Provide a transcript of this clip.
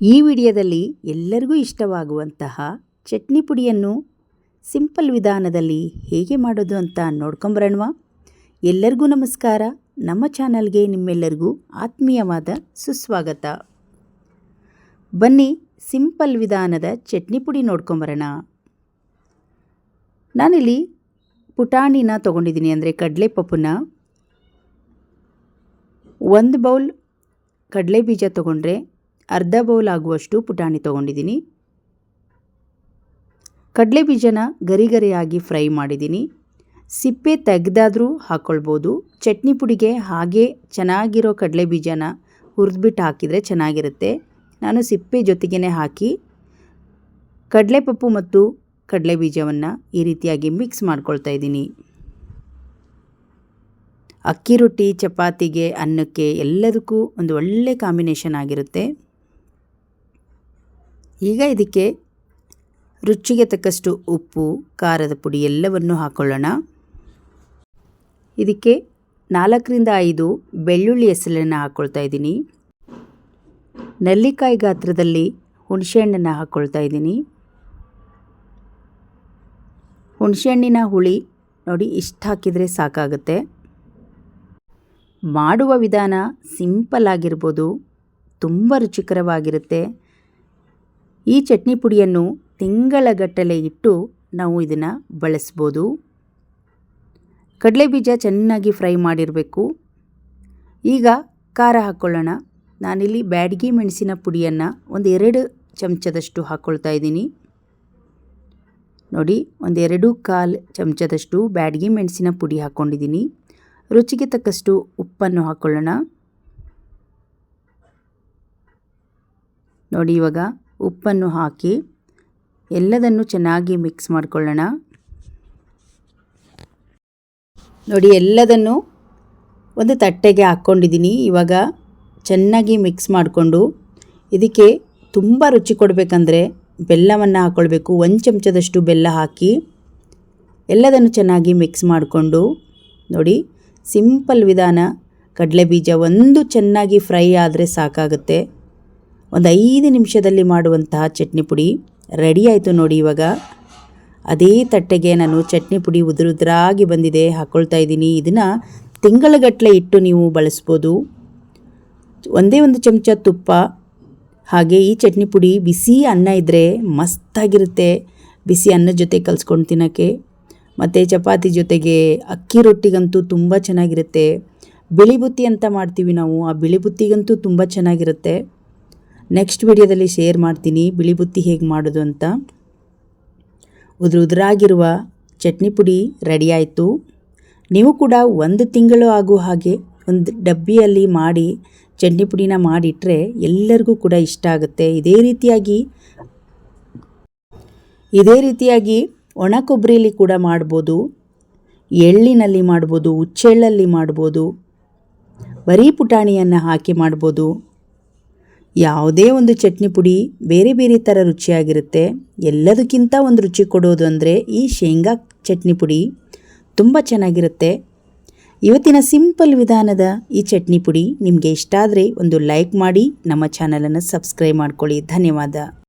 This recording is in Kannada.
ಈ ವಿಡಿಯೋದಲ್ಲಿ ಎಲ್ಲರಿಗೂ ಇಷ್ಟವಾಗುವಂತಹ ಚಟ್ನಿ ಪುಡಿಯನ್ನು ಸಿಂಪಲ್ ವಿಧಾನದಲ್ಲಿ ಹೇಗೆ ಮಾಡೋದು ಅಂತ ನೋಡ್ಕೊಂಬರೋಣವಾ. ಎಲ್ಲರಿಗೂ ನಮಸ್ಕಾರ. ನಮ್ಮ ಚಾನಲ್ಗೆ ನಿಮ್ಮೆಲ್ಲರಿಗೂ ಆತ್ಮೀಯವಾದ ಸುಸ್ವಾಗತ. ಬನ್ನಿ ಸಿಂಪಲ್ ವಿಧಾನದ ಚಟ್ನಿ ಪುಡಿ ನೋಡ್ಕೊಂಬರೋಣ. ನಾನಿಲ್ಲಿ ಪುಟಾಣಿನ ತೊಗೊಂಡಿದ್ದೀನಿ, ಅಂದರೆ ಕಡಲೆಪಪ್ಪುನ. 1 ಬೌಲ್ ಕಡಲೆ ಬೀಜ ತೊಗೊಂಡ್ರೆ ಅರ್ಧ ಬೌಲ್ ಆಗುವಷ್ಟು ಪುಟಾಣಿ ತೊಗೊಂಡಿದ್ದೀನಿ. ಕಡಲೆ ಬೀಜನ ಗರಿಗರಿಯಾಗಿ ಫ್ರೈ ಮಾಡಿದ್ದೀನಿ. ಸಿಪ್ಪೆ ತೆಗೆದಾದರೂ ಹಾಕ್ಕೊಳ್ಬೋದು. ಚಟ್ನಿ ಪುಡಿಗೆ ಹಾಗೆ ಚೆನ್ನಾಗಿರೋ ಕಡಲೆ ಬೀಜನ ಹುರಿದ್ಬಿಟ್ಟು ಹಾಕಿದರೆ ಚೆನ್ನಾಗಿರುತ್ತೆ. ನಾನು ಸಿಪ್ಪೆ ಜೊತೆಗೇ ಹಾಕಿ ಕಡಲೆಪಪ್ಪು ಮತ್ತು ಕಡಲೆ ಬೀಜವನ್ನು ಈ ರೀತಿಯಾಗಿ ಮಿಕ್ಸ್ ಮಾಡ್ಕೊಳ್ತಾ ಇದ್ದೀನಿ. ಅಕ್ಕಿ ರೊಟ್ಟಿ, ಚಪಾತಿಗೆ, ಅನ್ನಕ್ಕೆ ಎಲ್ಲದಕ್ಕೂ ಒಂದು ಒಳ್ಳೆ ಕಾಂಬಿನೇಷನ್ ಆಗಿರುತ್ತೆ. ಈಗ ಇದಕ್ಕೆ ರುಚಿಗೆ ತಕ್ಕಷ್ಟು ಉಪ್ಪು, ಖಾರದ ಪುಡಿ ಎಲ್ಲವನ್ನು ಹಾಕ್ಕೊಳ್ಳೋಣ. ಇದಕ್ಕೆ 4ರಿಂದ 5 ಬೆಳ್ಳುಳ್ಳಿ ಹೆಸಳನ್ನು ಹಾಕ್ಕೊಳ್ತಾ ಇದ್ದೀನಿ. ನೆಲ್ಲಿಕಾಯಿ ಗಾತ್ರದಲ್ಲಿ ಹುಣಸೆಹಣ್ಣನ್ನು ಹಾಕ್ಕೊಳ್ತಾ ಇದ್ದೀನಿ. ಹುಣಸೆಹಣ್ಣಿನ ಹುಳಿ ನೋಡಿ ಇಷ್ಟು ಹಾಕಿದರೆ ಸಾಕಾಗುತ್ತೆ. ಮಾಡುವ ವಿಧಾನ ಸಿಂಪಲ್ ಆಗಿರ್ಬೋದು, ತುಂಬ ರುಚಿಕರವಾಗಿರುತ್ತೆ. ಈ ಚಟ್ನಿ ಪುಡಿಯನ್ನು ತಿಂಗಳಗಟ್ಟಲೆ ಇಟ್ಟು ನಾವು ಇದನ್ನು ಬಳಸ್ಬೋದು. ಕಡಲೆ ಬೀಜ ಚೆನ್ನಾಗಿ ಫ್ರೈ ಮಾಡಿರಬೇಕು. ಈಗ ಖಾರ ಹಾಕ್ಕೊಳ್ಳೋಣ. ನಾನಿಲ್ಲಿ ಬ್ಯಾಡಗಿ ಮೆಣಸಿನ ಪುಡಿಯನ್ನು ಒಂದು 2 ಚಮಚದಷ್ಟು ಹಾಕ್ಕೊಳ್ತಾ ಇದ್ದೀನಿ. ನೋಡಿ, ಒಂದು 2-1/4 ಚಮಚದಷ್ಟು ಬ್ಯಾಡಗಿ ಮೆಣಸಿನ ಪುಡಿ ಹಾಕ್ಕೊಂಡಿದ್ದೀನಿ. ರುಚಿಗೆ ತಕ್ಕಷ್ಟು ಉಪ್ಪನ್ನು ಹಾಕ್ಕೊಳ್ಳೋಣ. ನೋಡಿ, ಇವಾಗ ಉಪ್ಪನ್ನು ಹಾಕಿ ಎಲ್ಲದನ್ನು ಚೆನ್ನಾಗಿ ಮಿಕ್ಸ್ ಮಾಡ್ಕೊಳ್ಳೋಣ. ನೋಡಿ, ಎಲ್ಲದನ್ನು ಒಂದು ತಟ್ಟೆಗೆ ಹಾಕ್ಕೊಂಡಿದ್ದೀನಿ. ಇವಾಗ ಚೆನ್ನಾಗಿ ಮಿಕ್ಸ್ ಮಾಡಿಕೊಂಡು ಇದಕ್ಕೆ ತುಂಬ ರುಚಿ ಕೊಡಬೇಕಂದ್ರೆ ಬೆಲ್ಲವನ್ನು ಹಾಕ್ಕೊಳ್ಬೇಕು. 1 ಚಮಚದಷ್ಟು ಬೆಲ್ಲ ಹಾಕಿ ಎಲ್ಲದನ್ನು ಚೆನ್ನಾಗಿ ಮಿಕ್ಸ್ ಮಾಡಿಕೊಂಡು, ನೋಡಿ ಸಿಂಪಲ್ ವಿಧಾನ. ಕಡಲೆ ಬೀಜ ಒಂದು ಚೆನ್ನಾಗಿ ಫ್ರೈ ಆದರೆ ಸಾಕಾಗುತ್ತೆ. ಒಂದು 5 ನಿಮಿಷದಲ್ಲಿ ಮಾಡುವಂತಹ ಚಟ್ನಿ ಪುಡಿ ರೆಡಿ ಆಯಿತು. ನೋಡಿ, ಇವಾಗ ಅದೇ ತಟ್ಟೆಗೆ ನಾನು ಚಟ್ನಿ ಪುಡಿ ಉದುರಾಗಿ ಬಂದಿದೆ ಹಾಕ್ಕೊಳ್ತಾ ಇದ್ದೀನಿ. ಇದನ್ನು ತಿಂಗಳಗಟ್ಟಲೆ ಇಟ್ಟು ನೀವು ಬಳಸ್ಬೋದು. ಒಂದೇ 1 ಚಮಚ ತುಪ್ಪ, ಹಾಗೆ ಈ ಚಟ್ನಿ ಪುಡಿ ಬಿಸಿ ಅನ್ನ ಇದ್ದರೆ ಮಸ್ತಾಗಿರುತ್ತೆ. ಬಿಸಿ ಅನ್ನದ ಜೊತೆ ಕಲಿಸ್ಕೊಂಡು ತಿನ್ನೋಕ್ಕೆ, ಮತ್ತು ಚಪಾತಿ ಜೊತೆಗೆ, ಅಕ್ಕಿ ರೊಟ್ಟಿಗಂತೂ ತುಂಬ ಚೆನ್ನಾಗಿರುತ್ತೆ. ಬಿಳಿ ಬುತ್ತಿ ಅಂತ ಮಾಡ್ತೀವಿ ನಾವು, ಆ ಬಿಳಿ ಬುತ್ತಿಗಂತೂ ತುಂಬ ಚೆನ್ನಾಗಿರುತ್ತೆ. ನೆಕ್ಸ್ಟ್ ವಿಡಿಯೋದಲ್ಲಿ ಶೇರ್ ಮಾಡ್ತೀನಿ ಬಿಳಿ ಬುತ್ತಿ ಹೇಗೆ ಮಾಡೋದು ಅಂತ. ಉದುರಾಗಿರುವ ಚಟ್ನಿ ಪುಡಿ ರೆಡಿ ಆಯಿತು. ನೀವು ಕೂಡ 1 ತಿಂಗಳು ಆಗೋ ಹಾಗೆ ಒಂದು ಡಬ್ಬಿಯಲ್ಲಿ ಮಾಡಿ ಚಟ್ನಿ ಪುಡಿನ ಮಾಡಿಟ್ರೆ ಎಲ್ಲರಿಗೂ ಕೂಡ ಇಷ್ಟ ಆಗುತ್ತೆ. ಇದೇ ರೀತಿಯಾಗಿ ಒಣ ಕೊಬ್ಬರಿಲಿ ಕೂಡ ಮಾಡ್ಬೋದು, ಎಳ್ಳಿನಲ್ಲಿ ಮಾಡ್ಬೋದು, ಹುಚ್ಚೆಳ್ಳಲ್ಲಿ ಮಾಡ್ಬೋದು, ಬರೀ ಪುಟಾಣಿಯನ್ನು ಹಾಕಿ ಮಾಡ್ಬೋದು. ಯಾವುದೇ ಒಂದು ಚಟ್ನಿ ಪುಡಿ ಬೇರೆ ಬೇರೆ ಥರ ರುಚಿಯಾಗಿರುತ್ತೆ. ಎಲ್ಲದಕ್ಕಿಂತ ಒಂದು ರುಚಿ ಕೊಡೋದು ಅಂದರೆ ಈ ಶೇಂಗಾ ಚಟ್ನಿ ಪುಡಿ ತುಂಬ ಚೆನ್ನಾಗಿರುತ್ತೆ. ಇವತ್ತಿನ ಸಿಂಪಲ್ ವಿಧಾನದ ಈ ಚಟ್ನಿ ಪುಡಿ ನಿಮಗೆ ಇಷ್ಟ ಆದರೆ ಒಂದು ಲೈಕ್ ಮಾಡಿ, ನಮ್ಮ ಚಾನಲನ್ನು ಸಬ್ಸ್ಕ್ರೈಬ್ ಮಾಡ್ಕೊಳ್ಳಿ. ಧನ್ಯವಾದ.